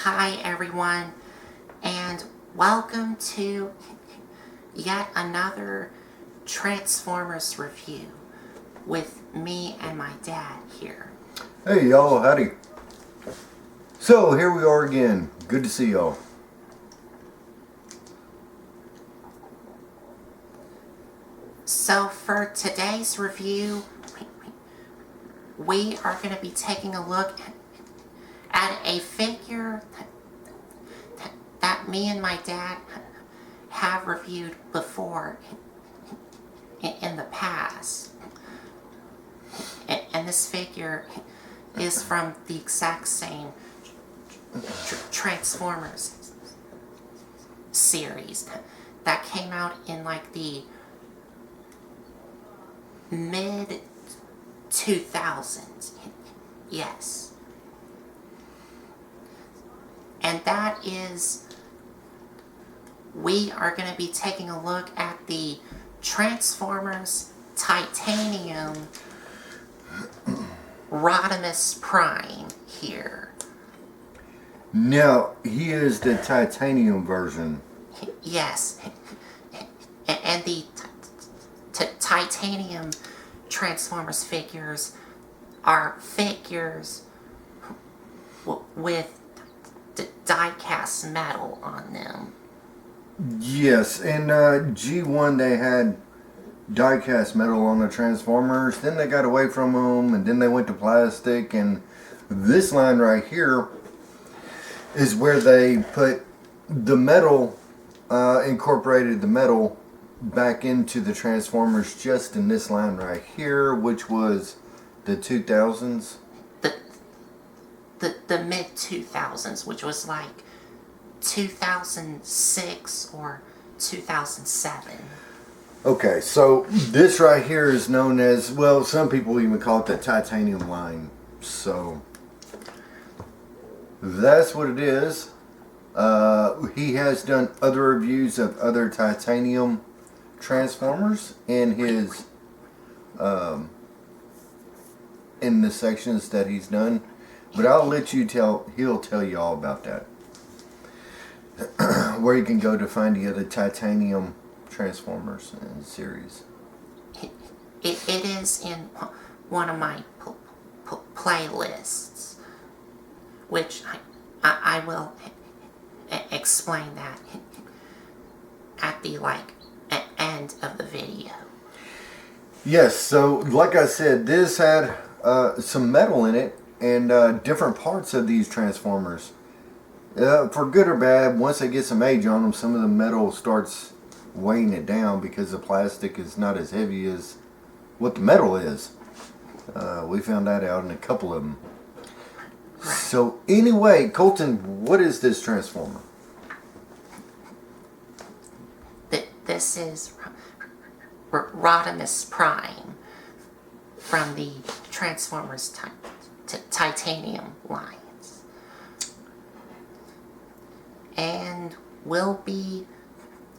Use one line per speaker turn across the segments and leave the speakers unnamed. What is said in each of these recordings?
Hi everyone, and welcome to yet another Transformers review with me and my dad here.
Hey y'all, howdy. So here we are again. Good to see y'all.
So for today's review, we are going to be taking a look at a figure that me and my dad have reviewed before in the past. And this figure is from the exact same Transformers series that came out in like the mid 2000s. Yes. And that is, we are going to be taking a look at the Transformers Titanium Rodimus Prime here.
Now, he is the titanium version.
Yes. And the titanium Transformers figures are figures with die-cast metal on them.
Yes, in G1 they had die-cast metal on the Transformers. Then they got away from them, and then they went to plastic. And this line right here is where they put the metal, incorporated the metal back into the Transformers just in this line right here, which was the 2000s.
The mid 2000s, which was like 2006 or 2007.
Okay, so this right here is known as, well, some people even call it the titanium line. So that's what it is. He has done other reviews of other titanium Transformers in his in the sections that he's done, but I'll let you he'll tell you all about that. Where you can go to find the other titanium Transformers in the series.
It is in one of my playlists, which I will explain that at the end of the video.
Yes, so like I said, this had some metal in it and different parts of these Transformers. For good or bad, once they get some age on them, some of the metal starts weighing it down because the plastic is not as heavy as what the metal is. We found that out in a couple of them. So anyway, Colton, what is this Transformer?
This is Rodimus Prime from the Transformers Titanium lines. And we'll be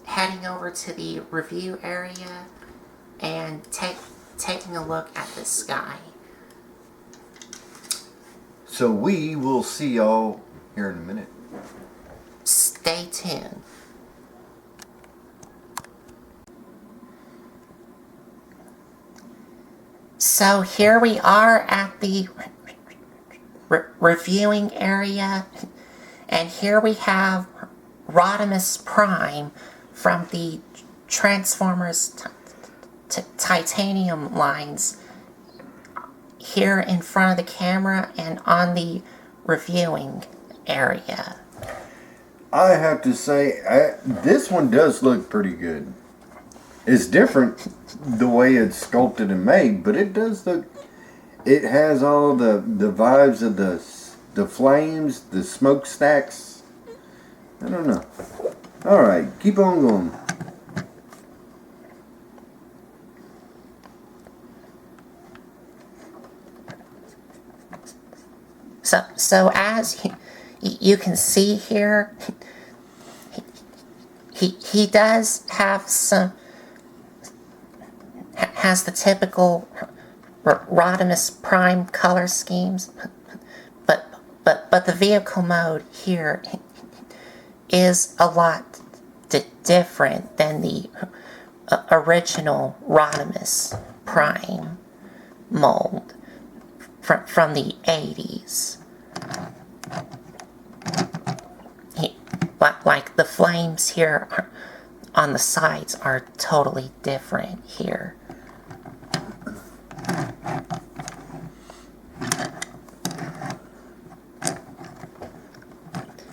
heading over to the review area and taking a look at this guy.
So we will see y'all here in a minute.
Stay tuned. So here we are at the reviewing area, and here we have Rodimus Prime from the Transformers Titanium lines here in front of the camera and on the reviewing area.
I have to say, this one does look pretty good. It's different the way it's sculpted and made, but it does look, it has all the vibes of the flames, the smokestacks. I don't know. Alright, keep on going.
So as you can see here, he does have has the typical Rodimus Prime color schemes, but the vehicle mode here is a lot different than the original Rodimus Prime mold from the 80s. Like the flames here on the sides are totally different here.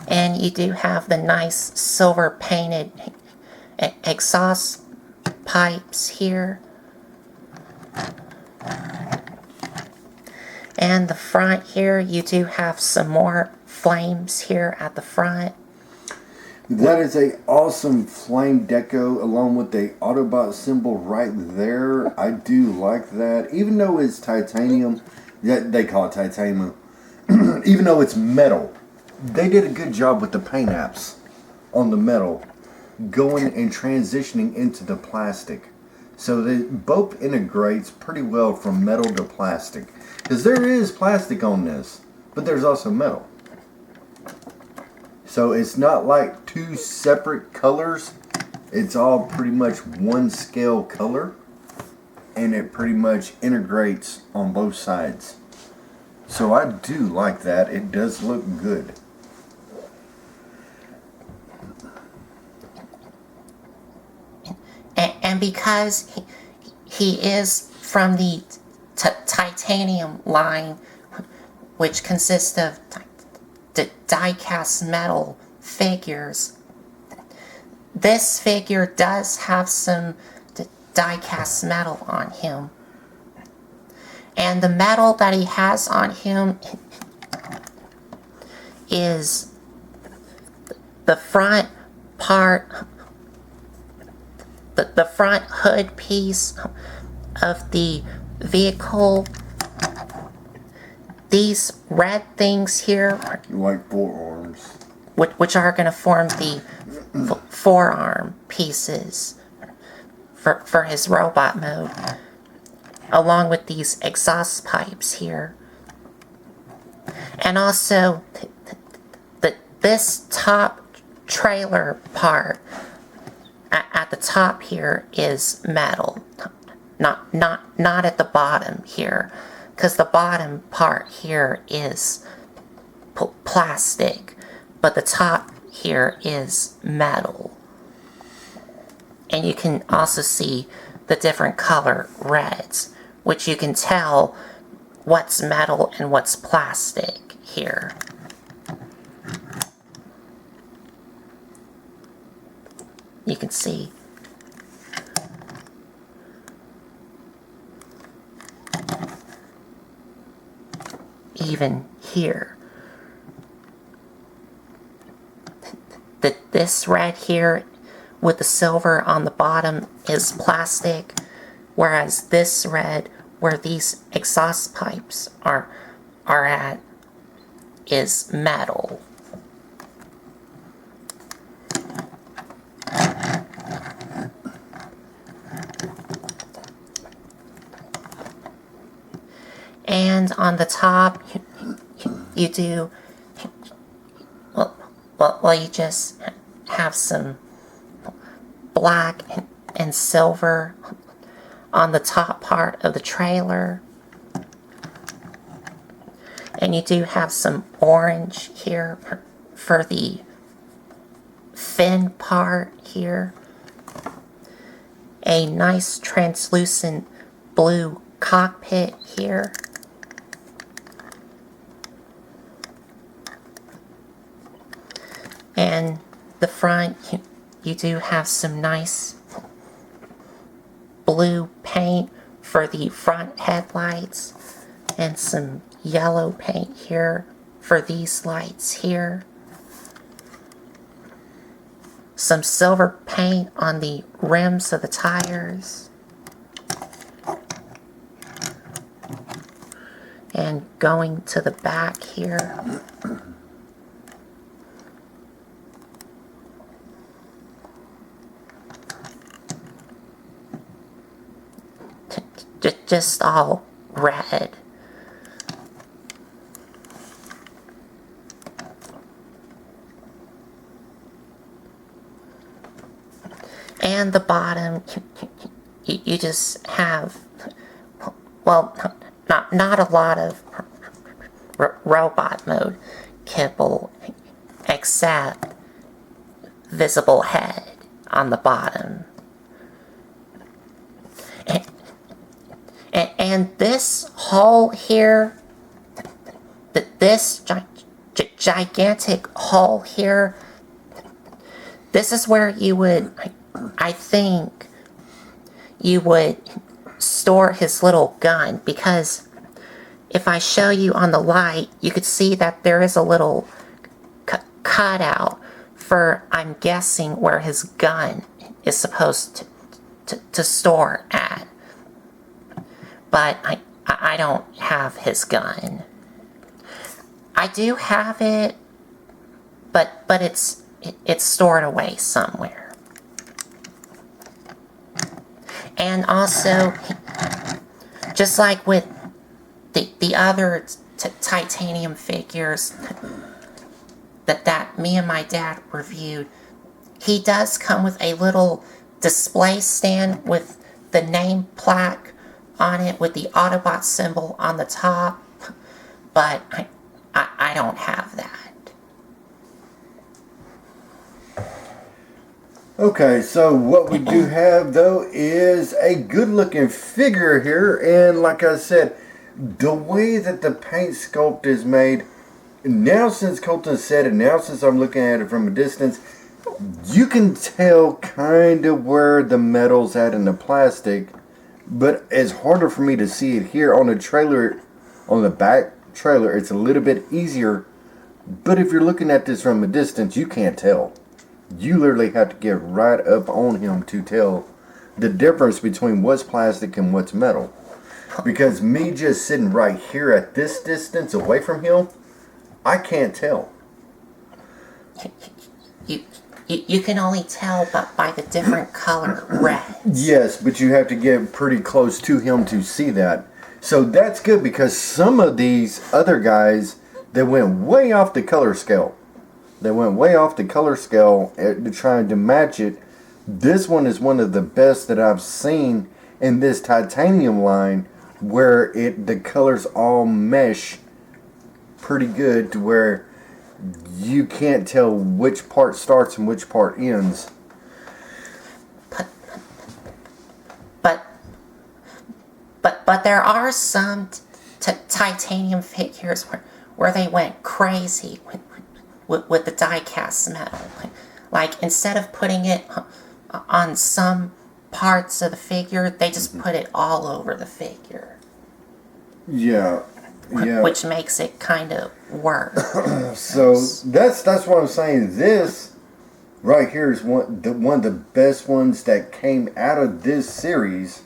And you do have the nice silver painted exhaust pipes here. And the front here, you do have some more flames here at the front.
That is a awesome flame deco along with the Autobot symbol right there. I do like that. Even though it's titanium, yeah, they call it titanium. Even though it's metal, they did a good job with the paint apps on the metal going and transitioning into the plastic. So they both integrates pretty well from metal to plastic. Because there is plastic on this, but there's also metal. So it's not like two separate colors. It's all pretty much one scale color. And it pretty much integrates on both sides. So I do like that. It does look good.
And because he is from the titanium line, which consists of die-cast metal figures, this figure does have some die-cast metal on him. And the metal that he has on him is the front part, the front hood piece of the vehicle. These red things here,
Like forearms,
which are going to form the forearm pieces for his robot mode, along with these exhaust pipes here. And also, this top trailer part at the top here is metal, not at the bottom here, because the bottom part here is plastic, but the top here is metal. And you can also see the different color reds, which you can tell what's metal and what's plastic here. You can see. Even here. This red here with the silver on the bottom is plastic, whereas this red where these exhaust pipes are at is metal. And on the top, you do, well, you just have some black and silver on the top part of the trailer. And you do have some orange here for the fin part here. A nice translucent blue cockpit here. And the front, you do have some nice blue paint for the front headlights and some yellow paint here for these lights here. Some silver paint on the rims of the tires. And going to the back here. Just all red. and the bottom, you just have, well, not a lot of robot mode kibble, except visible head on the bottom. And this hole here, this gigantic hole here, this is where you would, I think, you would store his little gun, because if I show you on the light, you could see that there is a little cutout for, I'm guessing, where his gun is supposed to store at. But I don't have his gun. I do have it, but it's stored away somewhere. And also, just like with the other titanium figures that me and my dad reviewed, he does come with a little display stand with the name plaque on it with the Autobot symbol on the top, but I don't have that.
Okay, so what we do have though is a good looking figure here, and like I said, the way that the paint sculpt is made, now since Colton said it, now since I'm looking at it from a distance, you can tell kind of where the metal's at in the plastic, but it's harder for me to see it here on the trailer, on the back trailer. It's a little bit easier, but if you're looking at this from a distance, you can't tell. You literally have to get right up on him to tell the difference between what's plastic and what's metal. Because me just sitting right here at this distance away from him, I can't tell.
You can only tell by the different color reds.
Yes, but you have to get pretty close to him to see that. So that's good, because some of these other guys, they went way off the color scale. They went way off the color scale trying to match it. This one is one of the best that I've seen in this titanium line, where the colors all mesh pretty good to where you can't tell which part starts and which part ends.
But there are some titanium figures where they went crazy with the die-cast metal. Like, instead of putting it on some parts of the figure, they just put it all over the figure.
Yeah. Yeah.
Which makes it kind of worse.
So that's what I'm saying. This right here is one of the best ones that came out of this series.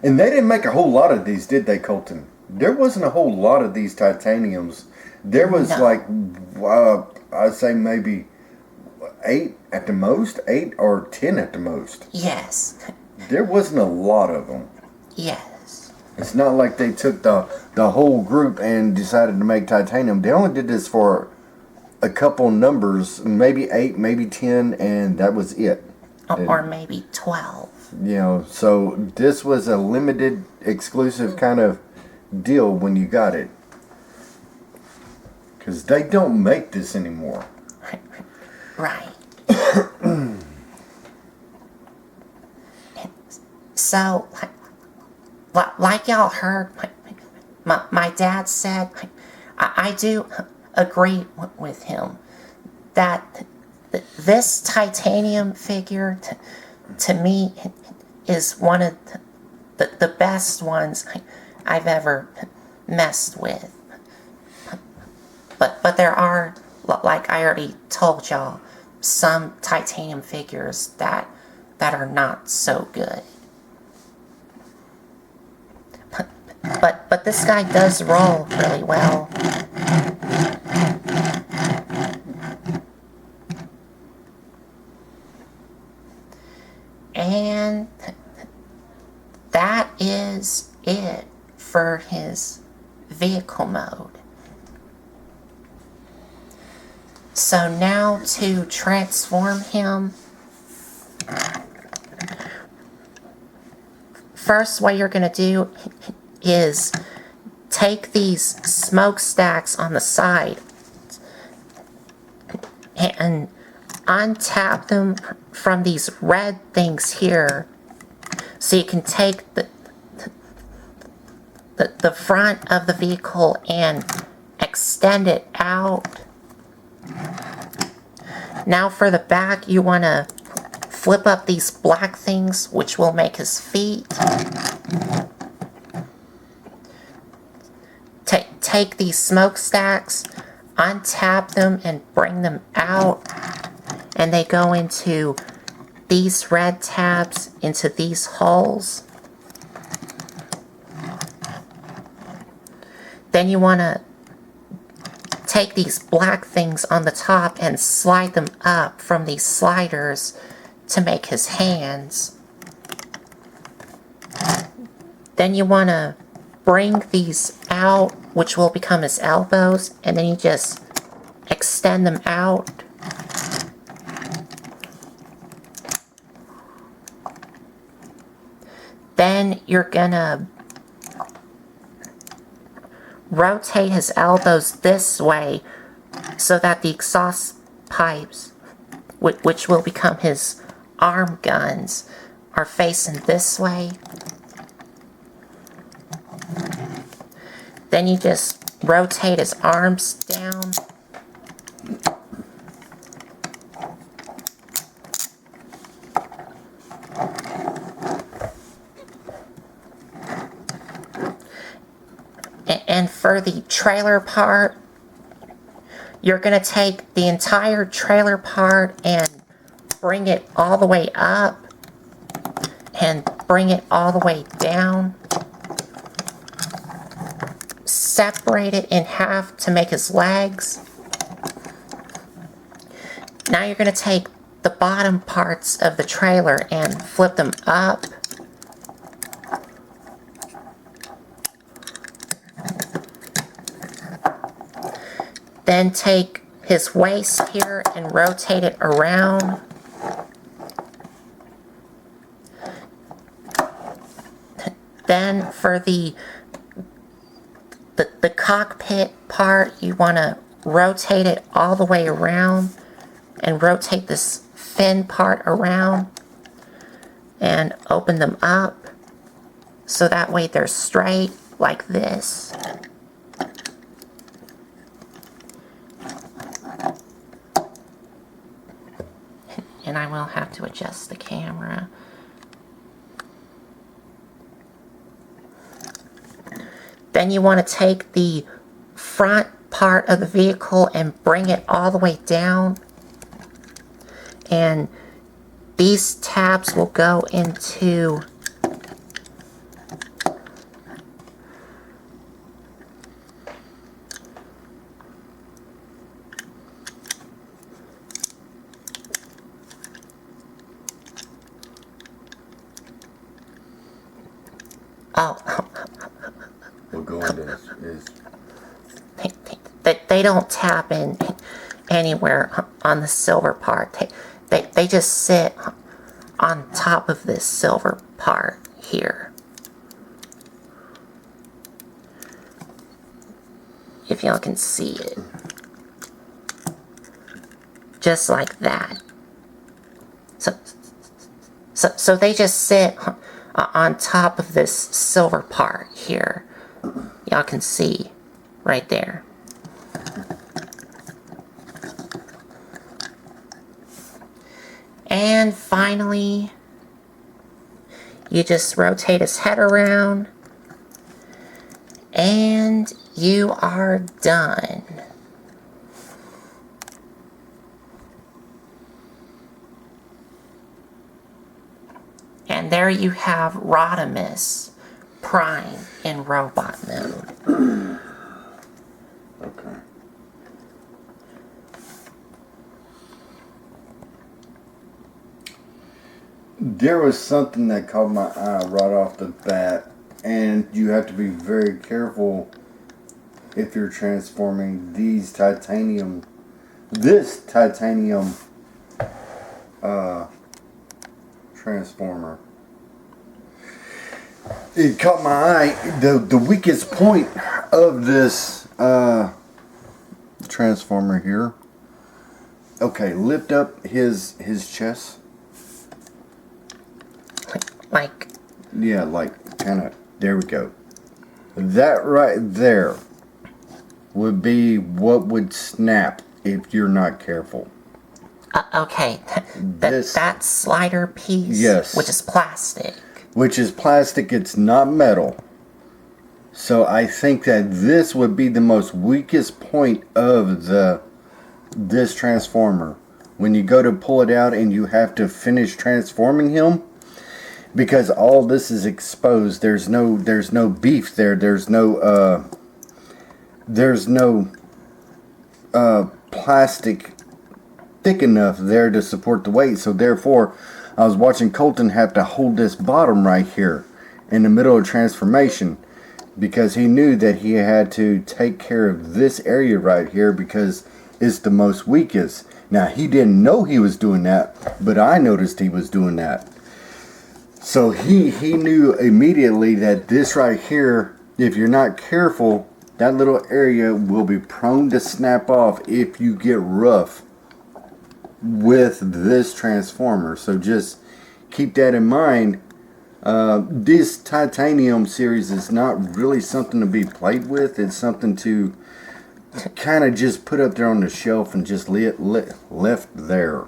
And they didn't make a whole lot of these, did they, Colton? There wasn't a whole lot of these titaniums. There was I'd say maybe 8 at the most, 8 or 10 at the most.
Yes.
There wasn't a lot of them.
Yes.
It's not like they took the whole group and decided to make titanium. They only did this for a couple numbers, maybe 8, maybe 10, and that was it.
Or maybe 12.
You know, so this was a limited, exclusive kind of deal when you got it. Because they don't make this anymore.
Right. So, like y'all heard, my dad said, I do agree with him that this titanium figure, to me, is one of the best ones I've ever messed with. But there are, like I already told y'all, some titanium figures that are not so good. But this guy does roll really well. And that is it for his vehicle mode. So now to transform him, first, what you're going to do is take these smokestacks on the side and untap them from these red things here, so you can take the front of the vehicle and extend it out. Now for the back, you want to flip up these black things, which will make his feet. Take these smokestacks, untap them, and bring them out. And they go into these red tabs, into these holes. Then you want to take these black things on the top and slide them up from these sliders to make his hands. Then you want to bring these out, which will become his elbows, and then you just extend them out. Then you're gonna rotate his elbows this way so that the exhaust pipes, which will become his arm guns, are facing this way. Then you just rotate his arms down. And for the trailer part, you're going to take the entire trailer part and bring it all the way up and bring it all the way down. Separate it in half to make his legs. Now you're going to take the bottom parts of the trailer and flip them up. Then take his waist here and rotate it around. Then for the cockpit part, you want to rotate it all the way around and rotate this fin part around and open them up so that way they're straight like this. And I will have to adjust the camera. Then you want to take the front part of the vehicle and bring it all the way down. And these tabs will go into
We'll go into is
they don't tap in anywhere on the silver part. They just sit on top of this silver part here. If y'all can see it. Just like that. So they just sit on top of this silver part here. Y'all can see right there. And finally, you just rotate his head around and you are done. And there you have Rodimus Prime in robot mode.
okay. There was something that caught my eye right off the bat, and you have to be very careful if you're transforming this titanium transformer. it caught my eye. The weakest point of this transformer here. Okay, lift up his chest.
Like,
Yeah, like kind of. There we go. That right there would be what would snap if you're not careful.
okay,
This-
that slider piece,
Yes.
which is plastic.
Which is plastic, it's not metal. So I think that this would be the most weakest point of this transformer. When you go to pull it out and you have to finish transforming him, because all this is exposed. There's no beef there. There's no plastic thick enough there to support the weight. So therefore, I was watching Colton have to hold this bottom right here in the middle of transformation, because he knew that he had to take care of this area right here because it's the most weakest. Now, he didn't know he was doing that, but I noticed he was doing that. So he knew immediately that this right here, if you're not careful, that little area will be prone to snap off if you get rough with this transformer. So just keep that in mind. This titanium series is not really something to be played with. It's something to kind of just put up there on the shelf and just left there.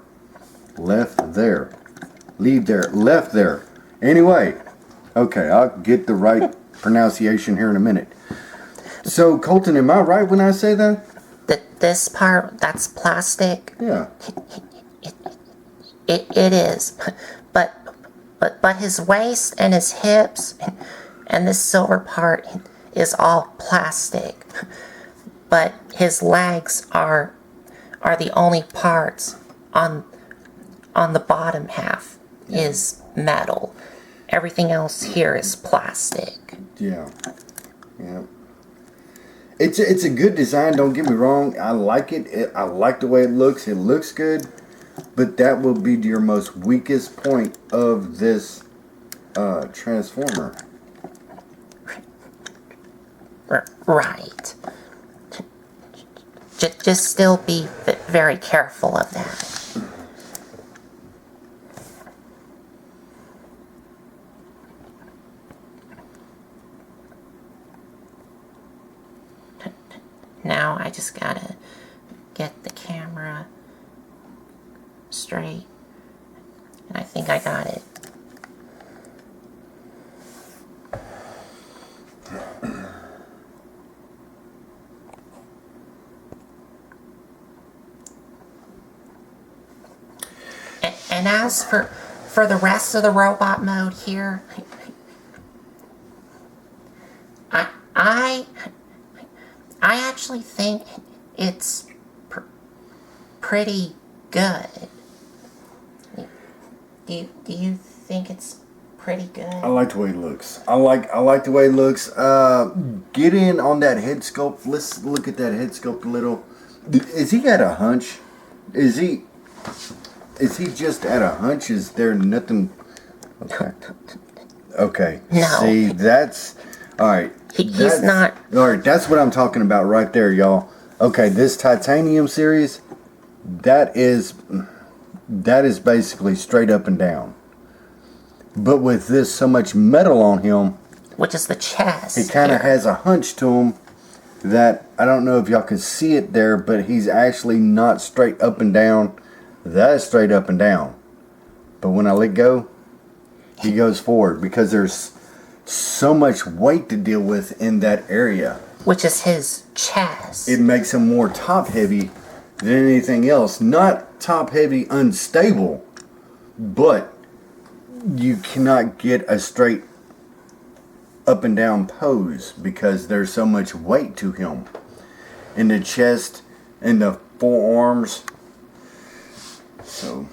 Left there. Leave there. Left there. Anyway, okay, I'll get the right pronunciation here in a minute. So, Colton, am I right when I say that?
This part, that's plastic.
Yeah.
It is, but his waist and his hips and this silver part is all plastic. But his legs are the only parts on the bottom half is metal. Everything else here is plastic.
Yeah. Yeah. It's a good design, don't get me wrong. I like it. I like the way it looks. It looks good. But that will be your most weakest point of this transformer.
Right. Just still be very careful of that. Now I just gotta get the camera straight, and I think I got it. And as for the rest of the robot mode here, I actually think it's pretty good. Do you think it's pretty good?
I like the way it looks. I like the way it looks. Get in on that head sculpt. Let's look at that head sculpt a little. Is he at a hunch? Is he just at a hunch? Is there nothing? Okay. Okay.
No.
See, that's all right.
He's not.
All right, that's what I'm talking about right there, y'all. Okay, this titanium series, that is basically straight up and down. But with this so much metal on him,
Which is the chest.
he kind of has a hunch to him that, I don't know if y'all can see it there, but he's actually not straight up and down. That's straight up and down. But when I let go, he goes forward because there's so much weight to deal with in that area.
Which is his chest.
It makes him more top heavy than anything else. Not top heavy unstable, but you cannot get a straight up and down pose because there's so much weight to him. In the chest, in the forearms. So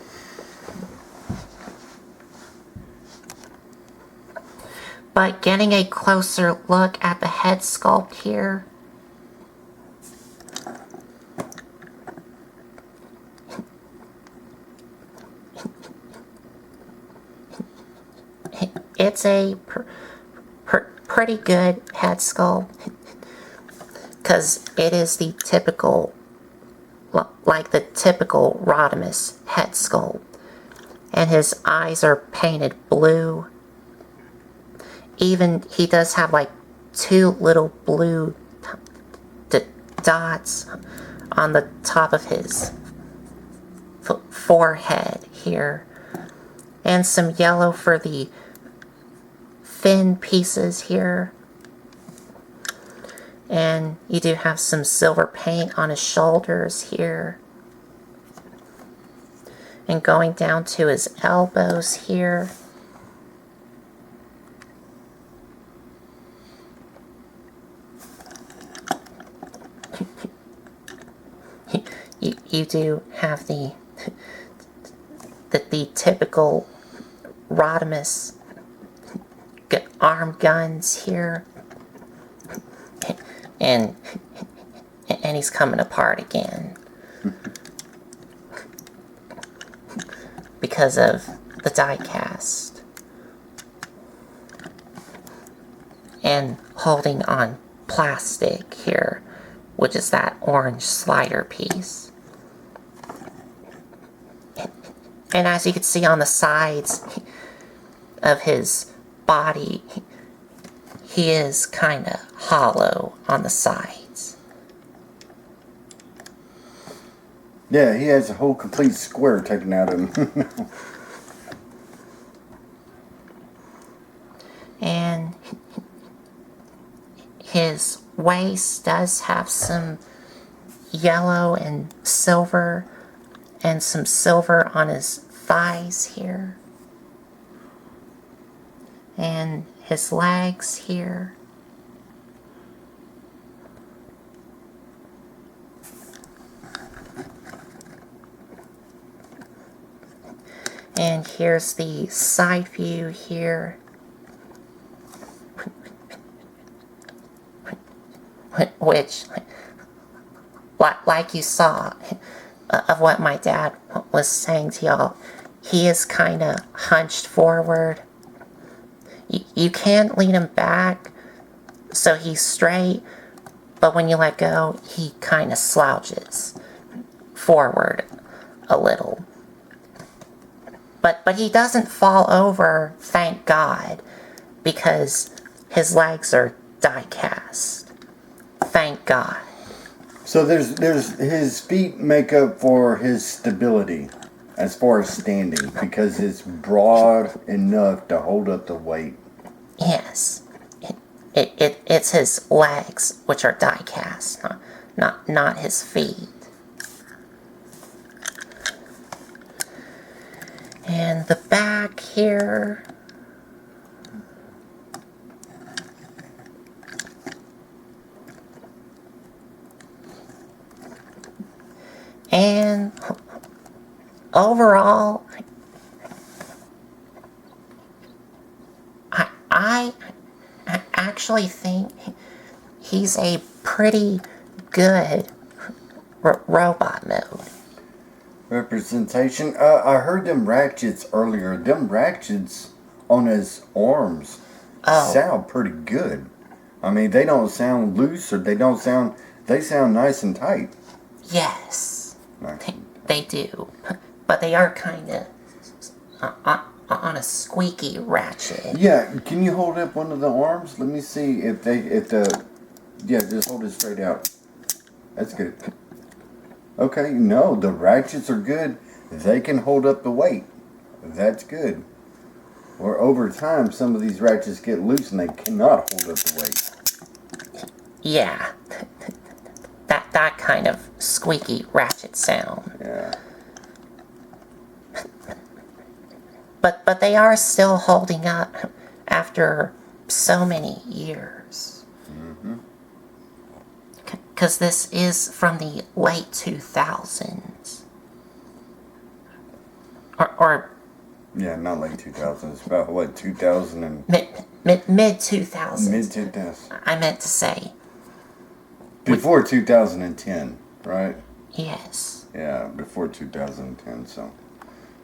But getting a closer look at the head sculpt here, it's a pretty good head sculpt, because it is the typical, like the typical Rodimus head sculpt. And his eyes are painted blue. Even he does have like 2 little blue dots on the top of his forehead here, and some yellow for the fin pieces here, and you do have some silver paint on his shoulders here, and going down to his elbows here. You do have the typical Rodimus arm guns here, and he's coming apart again because of the die cast, and holding on plastic here, which is that orange slider piece. And as you can see on the sides of his body, he is kind of hollow on the sides.
Yeah, he has a whole complete square taken out of him.
And his waist does have some yellow and silver, and some silver on his thighs here, and his legs here. And here's the side view here, which, like you saw, of what my dad was saying to y'all, he is kind of hunched forward. You can't lean him back so he's straight, but when you let go, he kind of slouches forward a little. But he doesn't fall over, thank God, because his legs are die cast. Thank God.
So there's his feet make up for his stability as far as standing, because it's broad enough to hold up the weight.
Yes. It's his legs which are die cast, not his feet. And the back here. And overall, I actually think he's a pretty good robot mode.
Representation. I heard them ratchets earlier. Them ratchets on his arms sound pretty good. I mean, they don't sound loose, or they sound nice and tight.
Yes.
Nice.
They do, but they are kind of on a squeaky ratchet.
Yeah, can you hold up one of the arms? Let me see if just hold it straight out. That's good. Okay, no, the ratchets are good. They can hold up the weight. That's good. Or over time, some of these ratchets get loose and they cannot hold up the weight.
Yeah. That kind of squeaky ratchet sound.
Yeah.
But they are still holding up after so many years.
Mm-hmm.
Because this is from the late 2000s. Or
Yeah, not late 2000s. It's about, what, 2000 and...
Mid 2000s.
Mid 2000s.
I meant to say.
Before 2010, right?
Yes.
Yeah, before 2010, so...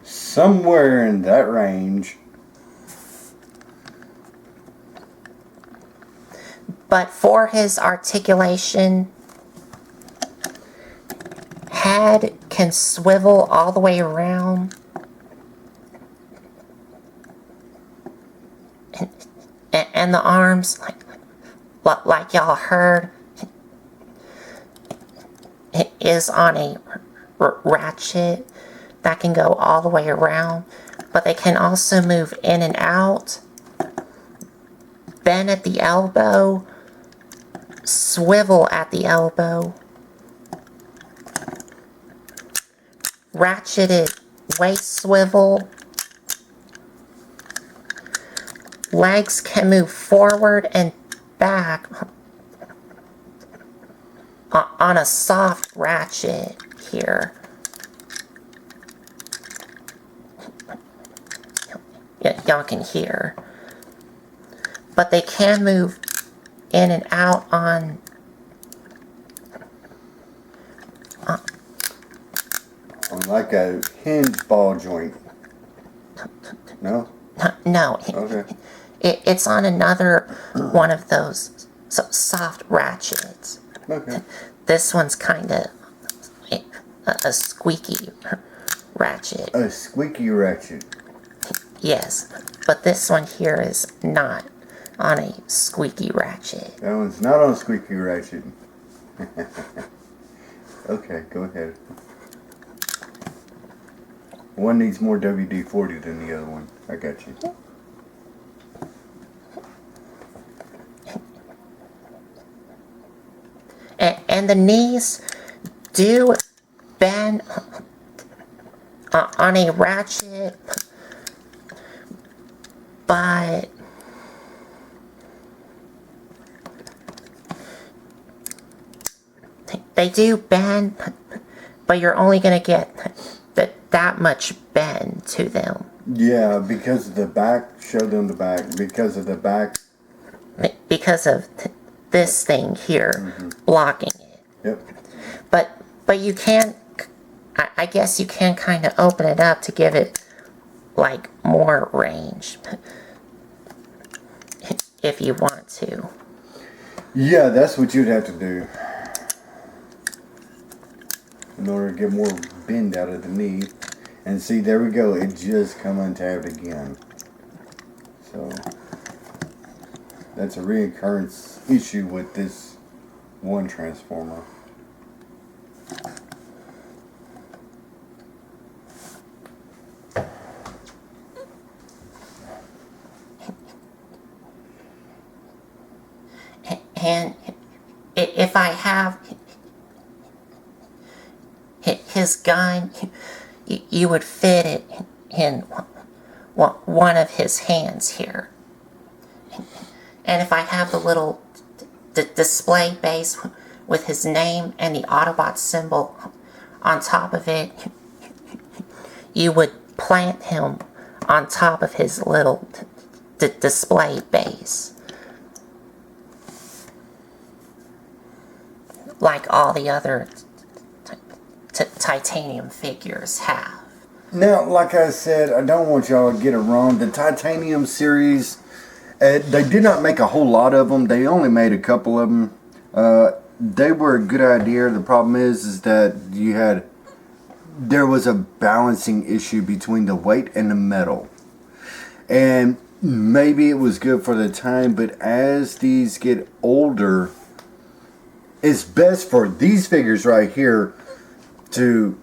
Somewhere in that range.
But for his articulation, head can swivel all the way around. And the arms, like y'all heard, it is on a ratchet that can go all the way around. But they can also move in and out, bend at the elbow, swivel at the elbow, ratcheted waist swivel. Legs can move forward and back on a soft ratchet here. Y'all can hear. But they can move in and out on
like a hinge ball joint. No?
No.
Okay.
It's on another one of those soft ratchets.
Okay.
This one's kind of a squeaky ratchet.
A squeaky ratchet.
Yes, but this one here is not on a squeaky ratchet.
That one's not on a squeaky ratchet. Okay, go ahead. One needs more WD-40 than the other one. I got you.
And the knees do bend on a ratchet, but they do bend, but you're only going to get that much bend to them.
Yeah, because of the back. Show them the back. Because of the back.
Because of this thing here blocking it.
Yep.
But you can, I guess you can kind of open it up to give it like more range if you want to.
Yeah, that's what you'd have to do in order to get more bend out of the knee. And see, there we go. It just come untabbed again. So that's a reoccurrence issue with this one transformer.
And if I have his gun, you would fit it in one of his hands here. And if I have the little display base with his name and the Autobot symbol on top of it, you would plant him on top of his little display base. Like all the other titanium figures have.
Now, like I said, I don't want y'all to get it wrong. The titanium series, they did not make a whole lot of them. They only made a couple of them. They were a good idea. The problem is that there was a balancing issue between the weight and the metal. And maybe it was good for the time, but as these get older, it's best for these figures right here to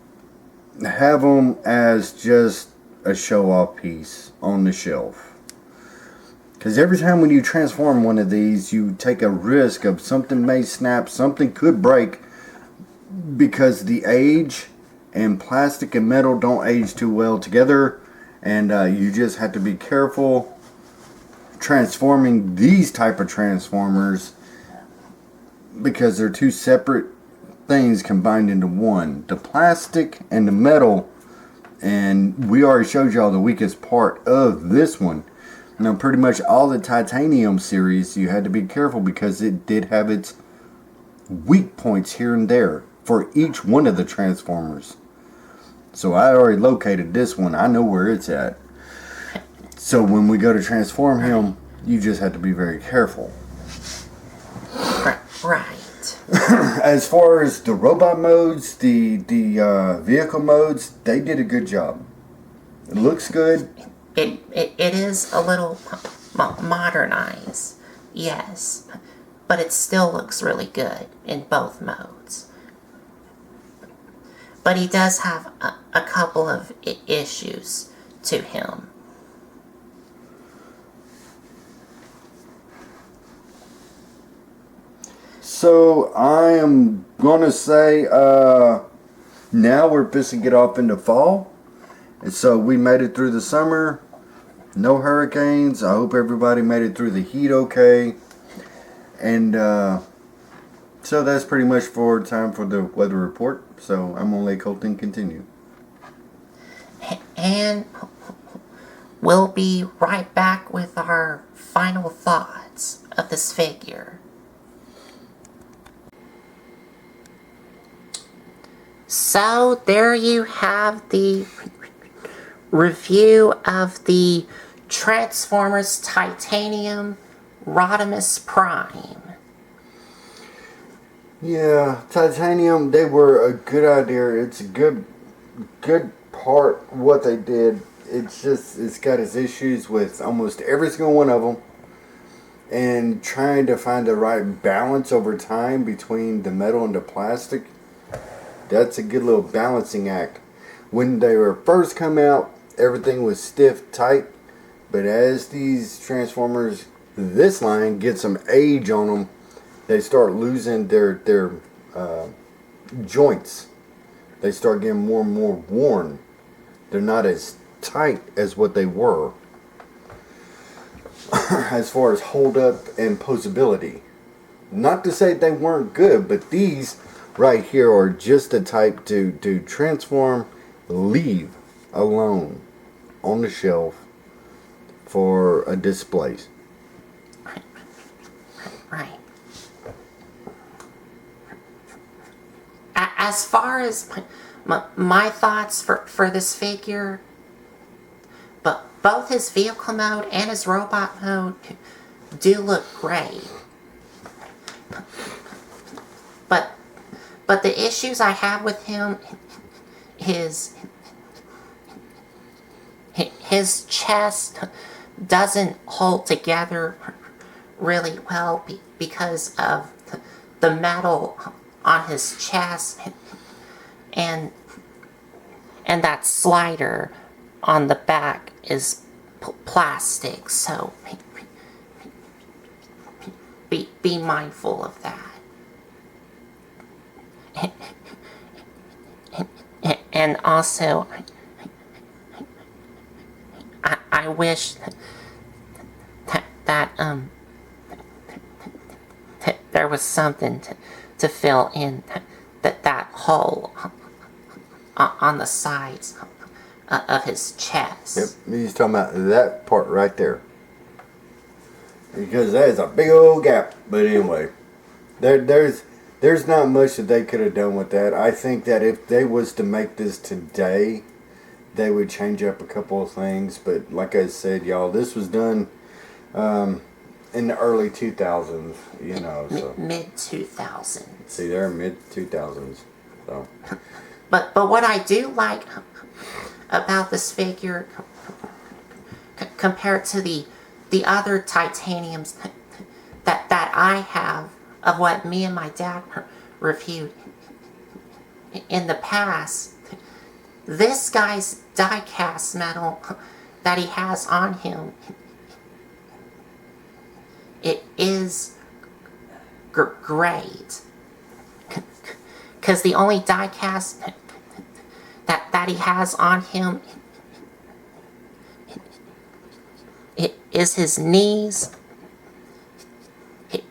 have them as just a show-off piece on the shelf. Because every time when you transform one of these, you take a risk of something may snap, something could break, because the age and plastic and metal don't age too well together, and you just have to be careful transforming these type of transformers, because they're two separate things combined into one. The plastic and the metal, and we already showed y'all the weakest part of this one. Now pretty much all the titanium series, you had to be careful because it did have its weak points here and there for each one of the transformers. So I already located this one. I know where it's at. So when we go to transform him, you just have to be very careful. as far as the robot modes, the vehicle modes, they did a good job. It looks good.
It is a little modernized, yes, but it still looks really good in both modes. But he does have a couple of issues to him.
So I am gonna say now we're supposed to get off into fall. And so we made it through the summer. No hurricanes. I hope everybody made it through the heat okay. And so that's pretty much for time for the weather report. So I'm gonna let Colton continue.
And we'll be right back with our final thoughts of this figure. So there you have the review of the Transformers Titanium Rodimus Prime.
Yeah, Titanium, they were a good idea. It's a good part what they did. It's just, it's got its issues with almost every single one of them. And trying to find the right balance over time between the metal and the plastic. That's a good little balancing act. When they were first come out, everything was stiff, tight. But as these Transformers, this line, get some age on them, they start losing their joints. They start getting more and more worn. They're not as tight as what they were. As far as hold up and posability. Not to say they weren't good, but these right here are just the type to transform, leave alone on the shelf for a display.
Right. As far as my thoughts for this figure, but both his vehicle mode and his robot mode do look great. But the issues I have with him is his chest doesn't hold together really well because of the metal on his chest and that slider on the back is plastic, so be mindful of that. And also, I wish that there was something to fill in that hole on the sides of his chest.
Yep, he's talking about that part right there. Because that is a big old gap. But anyway, there's not much that they could have done with that. I think that if they was to make this today, they would change up a couple of things. But like I said, y'all, this was done in the early 2000s, you know. So.
Mid-2000s.
See, they're mid-2000s. So.
But what I do like about this figure compared to the other titaniums that I have of what me and my dad reviewed in the past, this guy's die-cast metal that he has on him, it is great. Because the only die-cast that he has on him it is his knees,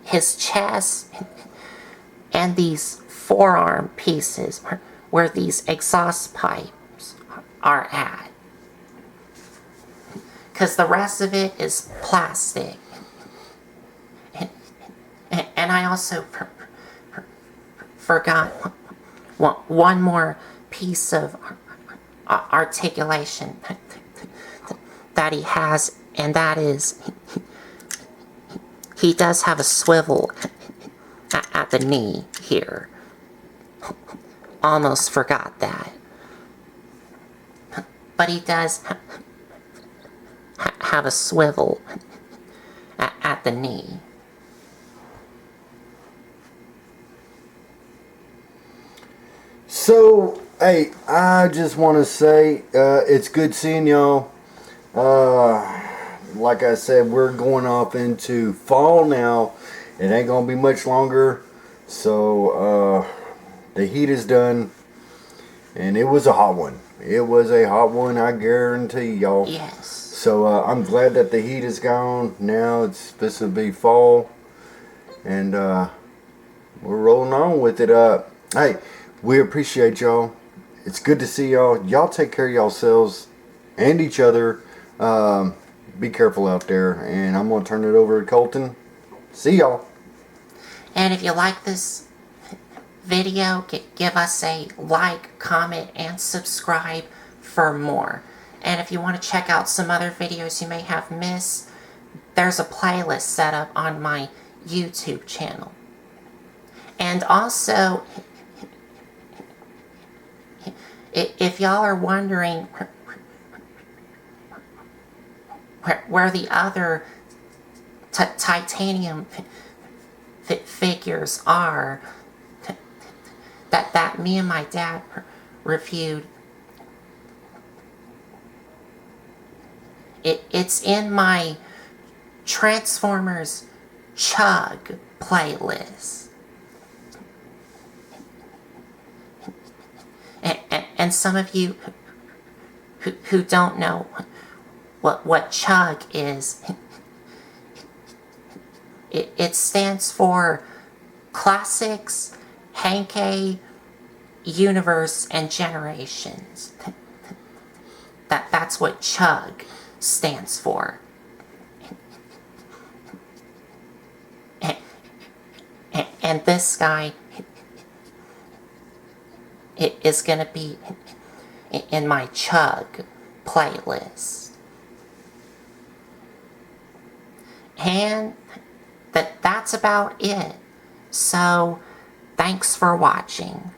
his chest, and these forearm pieces where these exhaust pipes are at. Because the rest of it is plastic. And I also forgot one more piece of articulation that he has, and that is he does have a swivel at the knee here. Almost forgot that. But he does have a swivel at the knee.
So, hey, I just want to say it's good seeing y'all. Like I said, we're going off into fall now. It ain't going to be much longer. So, the heat is done. And it was a hot one. It was a hot one, I guarantee y'all.
Yes.
So, I'm glad that the heat is gone. Now it's supposed to be fall. And we're rolling on with it. Hey, we appreciate y'all. It's good to see y'all. Y'all take care of yourselves and each other. Be careful out there. And I'm going to turn it over to Colton. See y'all.
And if you like this video, give us a like, comment, and subscribe for more. And if you want to check out some other videos you may have missed, there's a playlist set up on my YouTube channel. And also, if y'all are wondering where the other titanium figures are that me and my dad reviewed, it's in my Transformers Chug playlist. And some of you who don't know what Chug is, it stands for Classics, Henkei, Universe, and Generations. That's what Chug stands for. And this guy is going to be in my Chug playlist. And that's about it. So, thanks for watching.